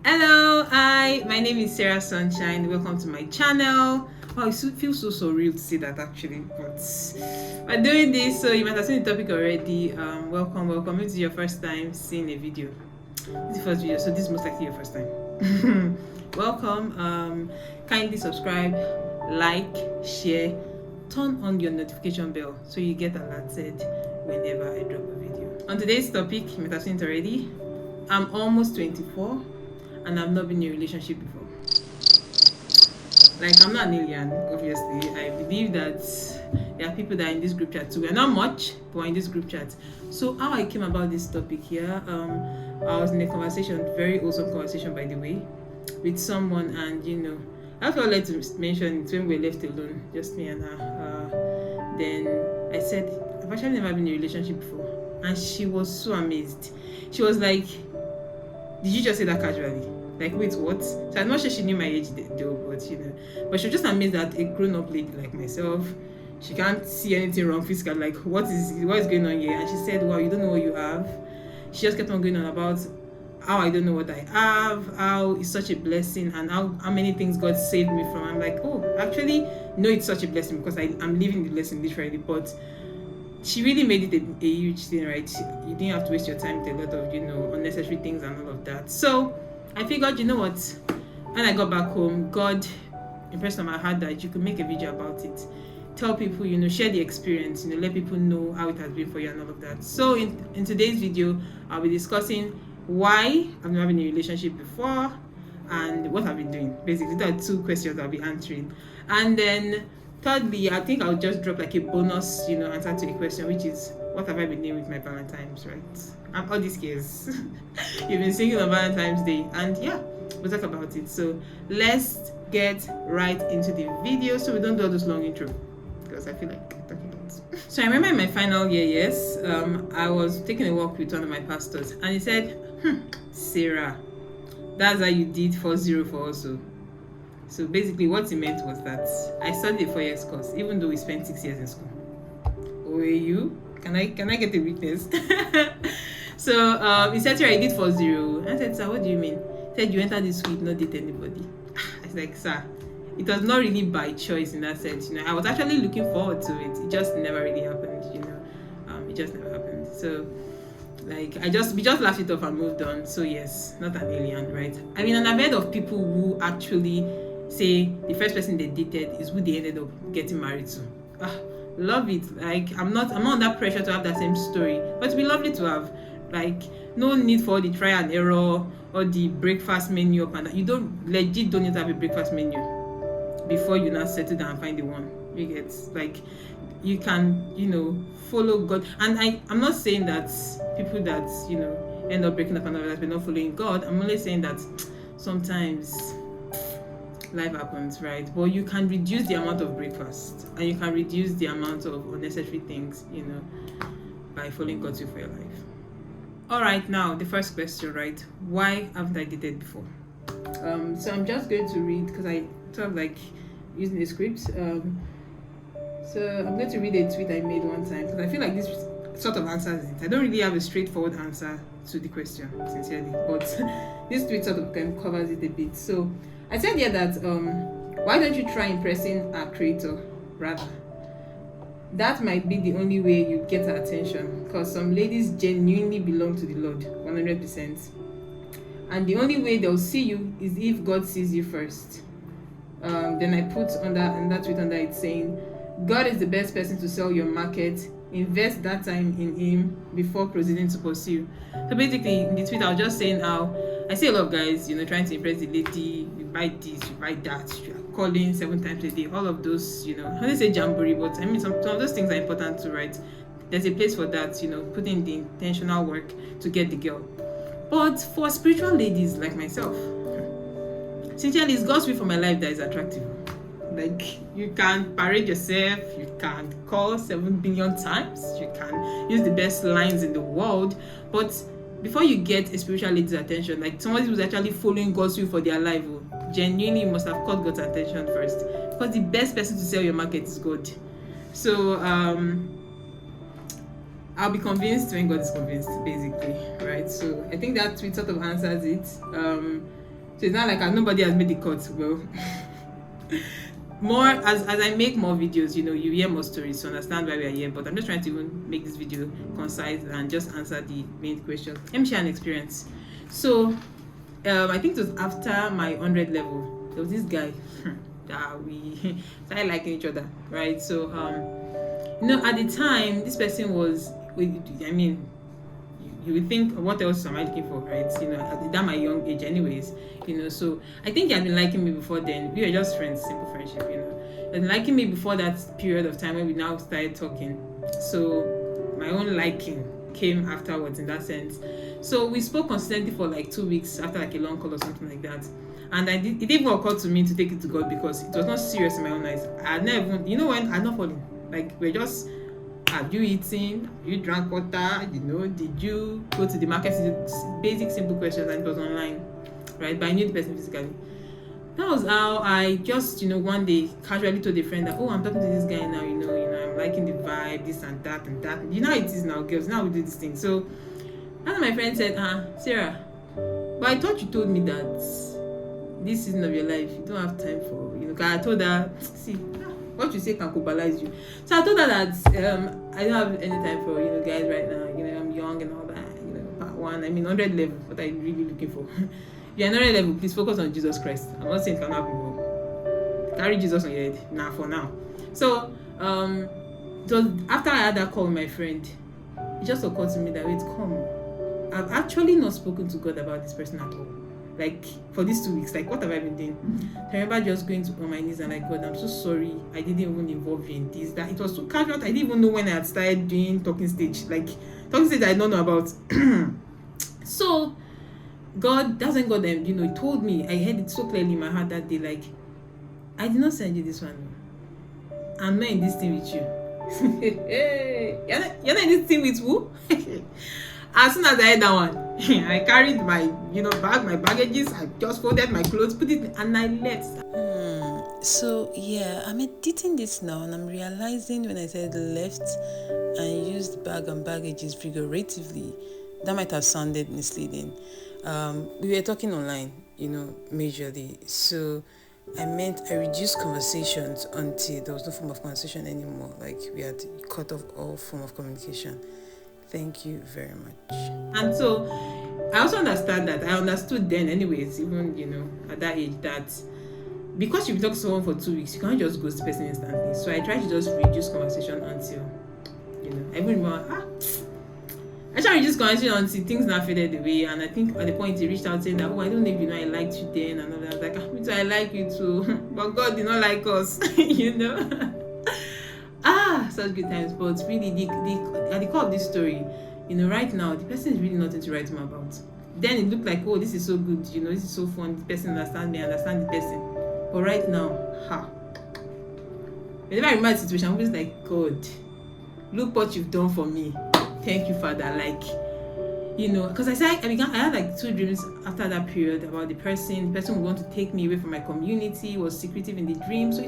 Hello, hi, my name is Sarah.Sunshine. Welcome to my channel. Wow, it feels so surreal to say that actually, but we're doing this, so you might have seen the topic already. Welcome. If this is your first time seeing a video, this is the first video, so this is most likely your first time. Welcome. Kindly subscribe, like, share, turn on your notification bell so you get alerted whenever I drop a video. On today's topic, you might have seen it already. I'm almost 24 and I've not been in a relationship before. Like, I'm not an alien, obviously. I believe that there are people that are in this group chat too. We're not much, but in this group chat. So how I came about this topic here, I was in a conversation, very awesome conversation by the way, with someone, and I felt like to mention it when we were left alone, just me and her. Then I said, I've actually never been in a relationship before. And she was so amazed. She was like, did you just say that casually? Like, wait, what? So I'm not sure she knew my age though, but she was just amazed that a grown-up lady like myself, she can't see anything wrong physically, like what is going on here? And she said, wow, you don't know what you have. She just kept on going on about how I don't know what I have, how it's such a blessing, and how many things God saved me from. I'm like, oh, actually, no, it's such a blessing because I'm living the blessing literally. But she really made it a huge thing, right? You didn't have to waste your time with a lot of, unnecessary things and all of that. So I figured, you know what? When I got back home, God impressed on my heart that you could make a video about it. Tell people, share the experience, let people know how it has been for you and all of that. So in today's video, I'll be discussing why I've never been in a relationship before and what I've been doing. Basically, there are two questions I'll be answering. And then thirdly, I think I'll just drop like a bonus, answer to a question, which is what have I been doing with my Valentines, right? And all these cases. You've been singing on Valentine's Day, and yeah, we'll talk about it. So let's get right into the video so we don't do all this long intro, because I feel like talking lots. So I remember in my final year, yes, I was taking a walk with one of my pastors, and he said, Sarah, that's how you did 4-0 for also. So basically what he meant was that I studied a 4 years course, even though we spent 6 years in school. OAU? Can I get a witness? So he said, I did 4-0. I said, sir, what do you mean? He said, you entered this week, not date anybody. I was like, sir, it was not really by choice in that sense. I was actually looking forward to it. It just never really happened, it just never happened. So like we just laughed it off and moved on. So yes, not an alien, right? I mean, and I've heard of people who actually say the first person they dated is who they ended up getting married to. Love it. Like I'm not under pressure to have that same story, but it'd be lovely to have. Like, no need for the try and error or the breakfast menu up and that. You don't need to have a breakfast menu before you now settle down and find the one. You get, like, you can follow God. And I'm not saying that people that end up breaking up and all that we're not following God. I'm only saying that sometimes life happens, right? But you can reduce the amount of breakfast and you can reduce the amount of unnecessary things, by following God's will for your life. All right, now the first question, right? Why haven't I dated before? So I'm just going to read because I sort of like using the script. So I'm going to read a tweet I made one time because I feel like this sort of answers it. I don't really have a straightforward answer to the question, sincerely, but this tweet sort of covers it a bit. So I said here that why don't you try impressing our creator rather? That might be the only way you get her attention, because some ladies genuinely belong to the Lord 100%, and the only way they'll see you is if God sees you first. Then I put on that tweet under it saying, God is the best person to sell your market. Invest that time in him before proceeding to pursue. So basically in the tweet I was just saying how I see a lot of guys trying to impress the lady. You buy this, you buy that, you are calling 7 times a day, all of those, I don't say jamboree, but I mean some of those things are important too, right? There's a place for that, putting the intentional work to get the girl. But for spiritual ladies like myself, sincerely, it's God's will for my life that is attractive. Like, you can parade yourself, you can call 7 billion times, you can use the best lines in the world, but before you get a spiritual lady's attention, like somebody who's actually following God's will for their life, genuinely you must have caught God's attention first, because the best person to sell your market is God. So I'll be convinced when God is convinced, basically, right? So I think that tweet sort of answers it. So it's not like nobody has made the cut. Well, more as I make more videos, you hear more stories to understand why we are here. But I'm just trying to even make this video concise and just answer the main question. Let me share an experience. So I think it was after my 100 level. There was this guy that we started liking each other, right? So at the time, this person was, you would think, what else am I looking for, right? At that my young age anyways, so I think he had been liking me before then. We were just friends, simple friendship, and liking me before that period of time when we now started talking. So my own liking came afterwards in that sense. So we spoke consistently for like 2 weeks after like a long call or something like that. And it didn't even occur to me to take it to God because it was not serious in my own eyes. I had never even, when I'm not falling, like we're just, have you eaten? Have you drank water? Did you go to the market? Basic, simple questions, and it was online, right? But I knew the person physically. That was how I just, one day casually told a friend that, oh, I'm talking to this guy now, I'm liking the vibe, this and that and that. You know how it is now, girls. Now we do this thing. So, and my friend said, Sarah, but I thought you told me that this season of your life, you don't have time for, because I told her, see, what you say can cobalize you. So I told her that I don't have any time for guys right now. I'm young and all that. Part one. 100 level. What are you really looking for? If you're 100 level, please focus on Jesus Christ. I'm not saying it cannot be more. Carry Jesus on your head. Now for now. So so after I had that call with my friend, it just occurred to me that wait, come. I've actually not spoken to God about this person at all. Like for these 2 weeks, like what have I been doing? I remember just going on my knees and like, God, I'm so sorry. I didn't even involve you in this. That it was so casual. I didn't even know when I had started doing talking stage. Like talking stage I don't know about. So God, that's when God, He told me. I heard it so clearly in my heart that day. Like, I did not send you this one. I'm not in this thing with you. You're not in this thing with who? As soon as I had that one, I carried my, bag, my baggages. I just folded my clothes, put it, and I left. So yeah, I'm editing this now, and I'm realizing when I said left and used bag and baggages figuratively, that might have sounded misleading. We were talking online, majorly. So I meant I reduced conversations until there was no form of conversation anymore. Like we had cut off all form of communication. Thank you very much. And so I also understand that. I understood then anyways, even, at that age, that because you've talked to someone for 2 weeks, you can't just ghost the person instantly. So I tried to just reduce conversation until, I even I tried to reduce conversation until things now faded away. And I think at the point he reached out saying that, oh, I don't know if I liked you then and all that. I was like, me too, I like you too. But God did not like us, such good times. But really, at the core of this story, right now, the person is really nothing to write home about. Then it looked like, oh, this is so good, this is so fun. The person understands me, I understand the person. But right now, whenever I remember the situation, I'm always like, God, look what you've done for me. Thank you, Father. Like, because I had like 2 dreams after that period about the person. The person would want to take me away from my community, was secretive in the dream. So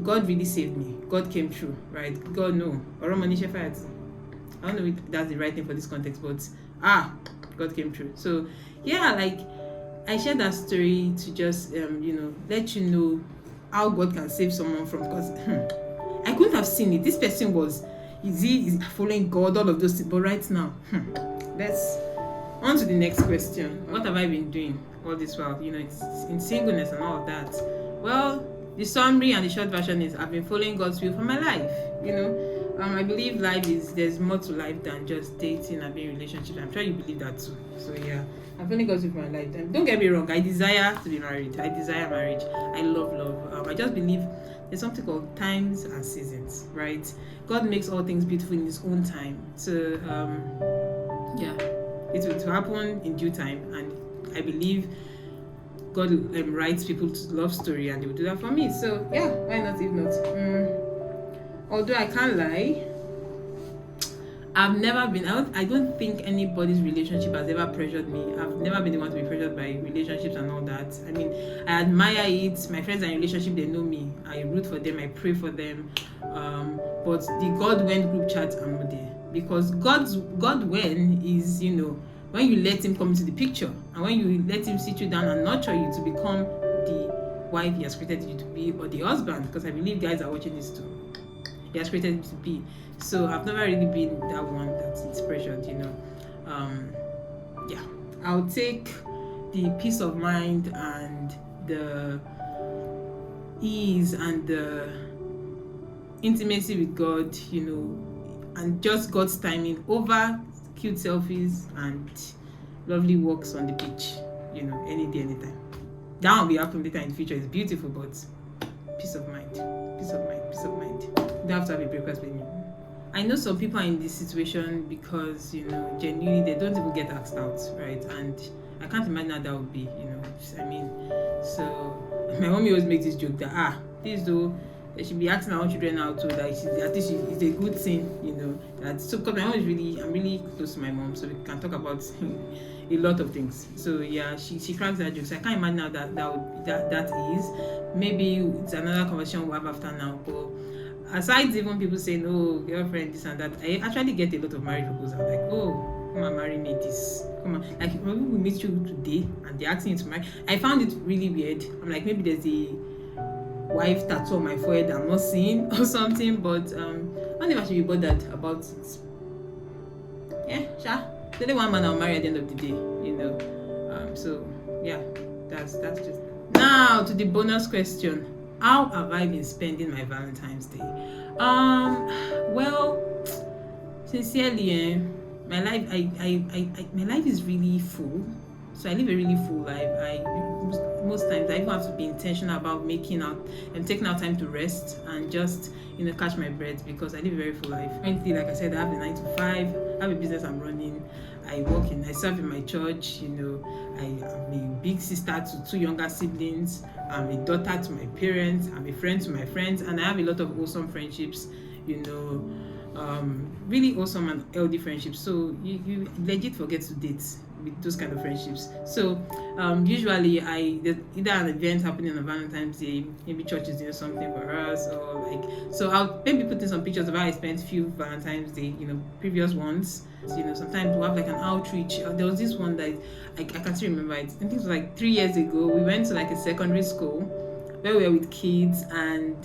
God really saved me. God came through, right? God, no. I don't know if that's the right thing for this context, but God came through. So yeah, like I shared that story to just let you know how God can save someone from, because I couldn't have seen it. This person is following God, all of those things. But right now, let's on to the next question. What have I been doing all this while? It's in singleness and all of that. Well, the summary and the short version is I've been following God's will for my life. I believe there's more to life than just dating and being in relationships. I'm sure you believe that too. So yeah, I'm following God's will for my life. And don't get me wrong, I desire to be married. I desire marriage. I love love. I just believe there's something called times and seasons, right? God makes all things beautiful in His own time. So it will happen in due time, and I believe God writes people's love story, and He will do that for me. So yeah, why not? If not, although I can't lie, I've never been. I don't think anybody's relationship has ever pressured me. I've never been the one to be pressured by relationships and all that. I admire it. My friends are in relationship, they know me. I root for them. I pray for them. But the God when group chat, I'm not there, because God when is when you let him come into the picture, and when you let him sit you down and nurture you to become the wife he has created you to be, or the husband, because I believe guys are watching this too. He has created you to be. So I've never really been that one that's pressured, yeah. I'll take the peace of mind and the ease and the intimacy with God, and just God's timing over cute selfies and lovely walks on the beach, any day, anytime. That will be happening later in the future. It's beautiful, but peace of mind. You don't have to have a breakfast with me. I know some people are in this situation because, genuinely they don't even get asked out, right? And I can't imagine how that would be, so my mommy always makes this joke that, this though, they should be asking our own children out, so that at least it's a good thing, that, so because my mom I'm really close to my mom, so we can talk about a lot of things. So yeah, she cracks that joke. So I can't imagine how that is. Maybe it's another conversation we'll have after now. But aside even people saying, oh, girlfriend, this and that, I actually get a lot of marriage proposals. Like, oh, come and marry me, this. Come on. Like, when we meet you today and they're asking you to marry, I found it really weird. I'm like, maybe there's a wife tattoo on my forehead I'm not seeing or something, but I don't know if I should be bothered about it. Yeah, sure. The only one man I'll marry at the end of the day, so yeah, that's just that. Now to the bonus question: how have I been spending my Valentine's Day? Well, sincerely, my life, my life is really full. So I live a really full life. Most times I even have to be intentional about taking out time to rest and just catch my breath, because I live a very full life. Currently, like I said, I have a 9 to 5. I have a business I'm running. I serve in my church. I am a big sister to 2 younger siblings. I'm a daughter to my parents. I'm a friend to my friends, and I have a lot of awesome friendships. Really awesome and healthy friendships. So you legit forget to date with those kind of friendships. So usually there's either an event happening on Valentine's Day, maybe church is doing something for us, or so I'll maybe put in some pictures of how I spent few Valentine's Day, previous ones. Sometimes we'll have like an outreach. There was this one that I can't still remember it. I think it was like 3 years ago. We went to like a secondary school where we were with kids, and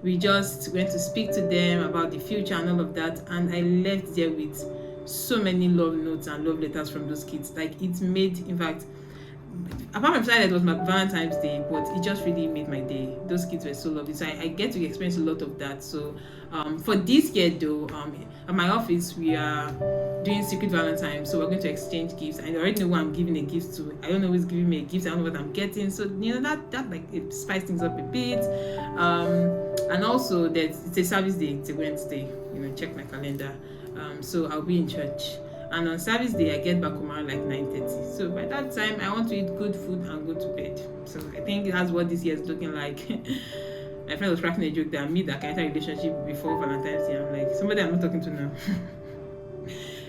we just went to speak to them about the future and all of that, and I left there with so many love notes and love letters from those kids. Like, it made, in fact, apart from that, it was my Valentine's Day, but it just really made my day. Those kids were so lovely. So I get to experience a lot of that. So for this year though, at my office we are doing secret Valentine. So we're going to exchange gifts. I already know who I'm giving a gift to. I don't know who's giving me a gift. I don't know what I'm getting. So that like, it spices things up a bit. And also it's a service day. It's a Wednesday. Check my calendar. So I'll be in church. And on service day, I get back home around like 9:30. So by that time, I want to eat good food and go to bed. So I think that's what this year is looking like. My friend was cracking a joke that that kind of relationship before Valentine's Day. I'm like, somebody I'm not talking to now.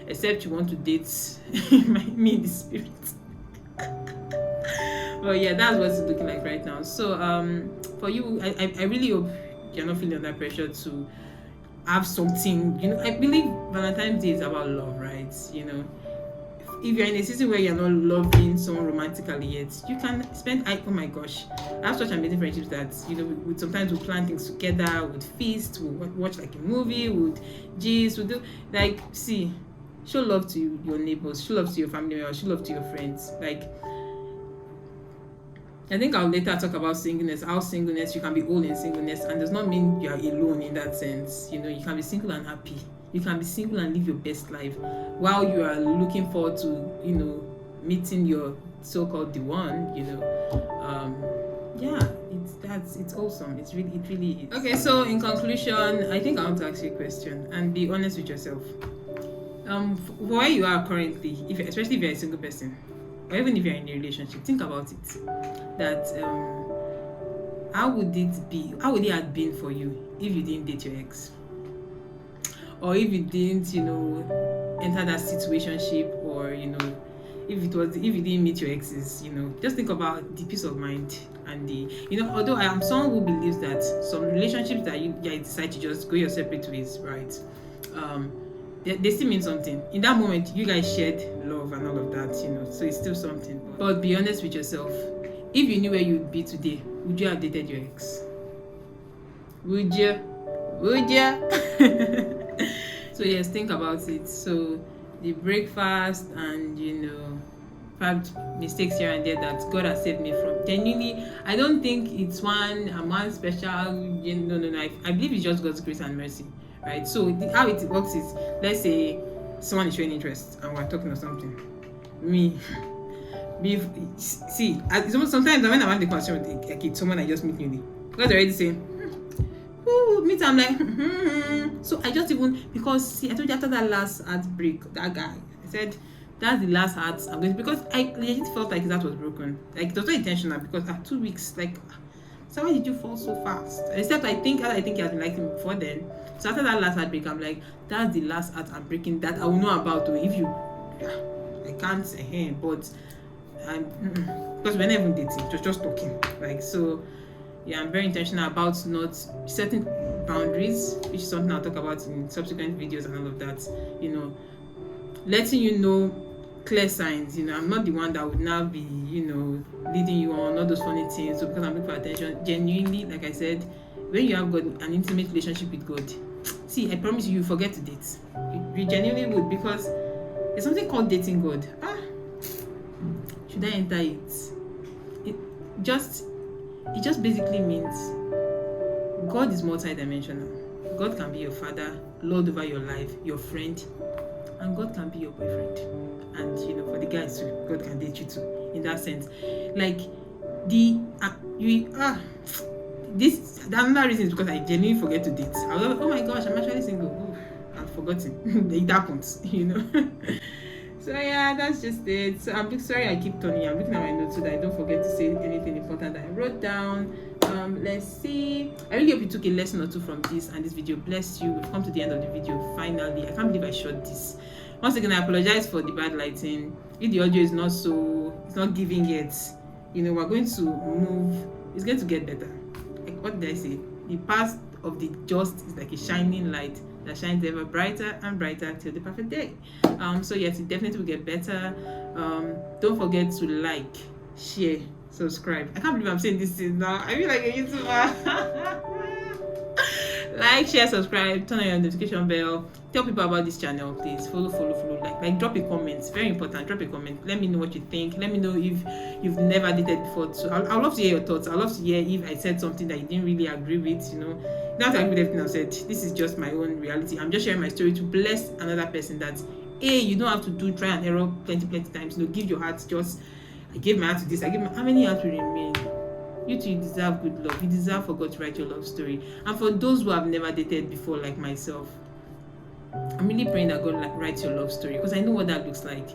Except you want to date me in the spirit. But yeah, that's what it's looking like right now. So for you, I really hope you're not feeling under pressure to have something. I believe Valentine's Day is about love, right? If you're in a season where you're not loving someone romantically yet, you can spend, oh my gosh, I have such amazing friendships that sometimes we'll plan things together, we'll feast, we'll watch like a movie, we'll gist, we'll do like, show love to your neighbors, show love to your family members, show love to your friends. Like, I think I'll later talk about singleness, how singleness, you can be old in singleness, and does not mean you are alone in that sense. You can be single and happy. You can be single and live your best life while you are looking forward to, meeting your so-called the one, yeah, it's awesome. It really is. Okay, so in conclusion, I think I want to ask you a question and be honest with yourself. Where you are currently, especially if you're a single person, or even if you're in a relationship, think about it. That how would it have been for you if you didn't date your ex, or if you didn't enter that situationship, or if you didn't meet your exes. Just think about the peace of mind and the although I am someone who believes that some relationships that you decide to just go your separate ways, right? they still mean something. In that moment, you guys shared love and all of that, so it's still something. But be honest with yourself. If you knew where you'd be today, would you have dated your ex? Would you? So yes, think about it. So the breakfast and perhaps mistakes here and there that God has saved me from. Genuinely, I don't think it's one special. No. I believe it's just God's grace and mercy, right? So how it works is, let's say someone is showing interest and we're talking or something. Sometimes when I'm having the conversation with a kid, someone I just meet newly, because they're already saying, meet, I'm like, so I just even, because I told you after that last heartbreak, that guy, I said, that's the last heart I'm going to, because I legit felt like his heart was broken. Like, it was not intentional, because 2 weeks, like, so why did you fall so fast? Except I think he has been liking me before then. So after that last heartbreak, I'm like, that's the last heart I'm breaking that I will know about. If you, I can't say him, but because we're not even dating, just talking. Like, so yeah, I'm very intentional about not setting boundaries, which is something I'll talk about in subsequent videos and all of that. Letting you know clear signs. I'm not the one that would now be, leading you on all those funny things. So because I'm looking for attention, genuinely, like I said, when you have got an intimate relationship with God, see, I promise you forget to date. You genuinely would, because there's something called dating God. Should I enter it? It just basically means God is multidimensional. God can be your father, Lord over your life, your friend, and God can be your boyfriend. And for the guys too, God can date you too. In that sense, like another reason is because I genuinely forget to date. I was like, oh my gosh, I'm actually single. Ooh, I've forgotten. It happens, So yeah, that's just it. So I'm sorry I keep turning. I'm looking at my notes so that I don't forget to say anything important that I wrote down. Let's see. I really hope you took a lesson or two from this, and this video bless you. We've come to the end of the video finally. I can't believe I shot this. Once again, I apologize for the bad lighting. If the audio is it's not giving yet, we're going to move. It's going to get better. Like, what did I say? The path of the just is like a shining light that shines ever brighter and brighter till the perfect day. So yes, it definitely will get better. Don't forget to like, share, subscribe. I can't believe I'm saying this thing now. I feel like a YouTuber. Like, share, subscribe, turn on your notification bell. Tell people about this channel, please. Follow. Like drop a comment. It's very important. Drop a comment. Let me know what you think. Let me know if you've never dated before. So I'd love to hear your thoughts. I'd love to hear if I said something that you didn't really agree with. You don't have to agree with everything I've said. This is just my own reality. I'm just sharing my story to bless another person that you don't have to do try and error plenty times. Give your heart. Just, I gave my heart to this. How many hearts will remain? You too, you deserve good love. You deserve for God to write your love story. And for those who have never dated before, like myself, I'm really praying that God writes your love story, because I know what that looks like.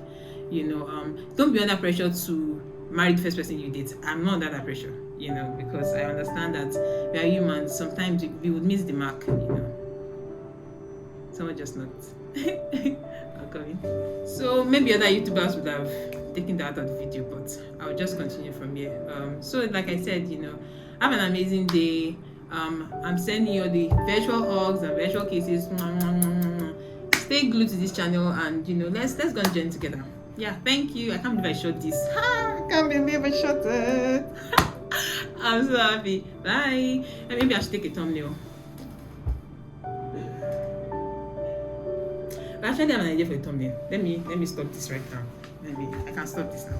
Don't be under pressure to marry the first person you date. I'm not under that pressure, because I understand that we are humans. Sometimes we would miss the mark, Someone just knocked. I'm coming. So maybe other YouTubers would have taken that out of the video, but I'll just continue from here. So like I said, have an amazing day. I'm sending you the virtual hugs and virtual kisses. Stay glued to this channel, and let's go and join together. Yeah, thank you. I can't believe I shot this. I can't believe I shot it. I'm so happy. Bye. And maybe I should take a thumbnail. Actually, I have an idea for a thumbnail. Let me stop this right now. Maybe I can stop this now.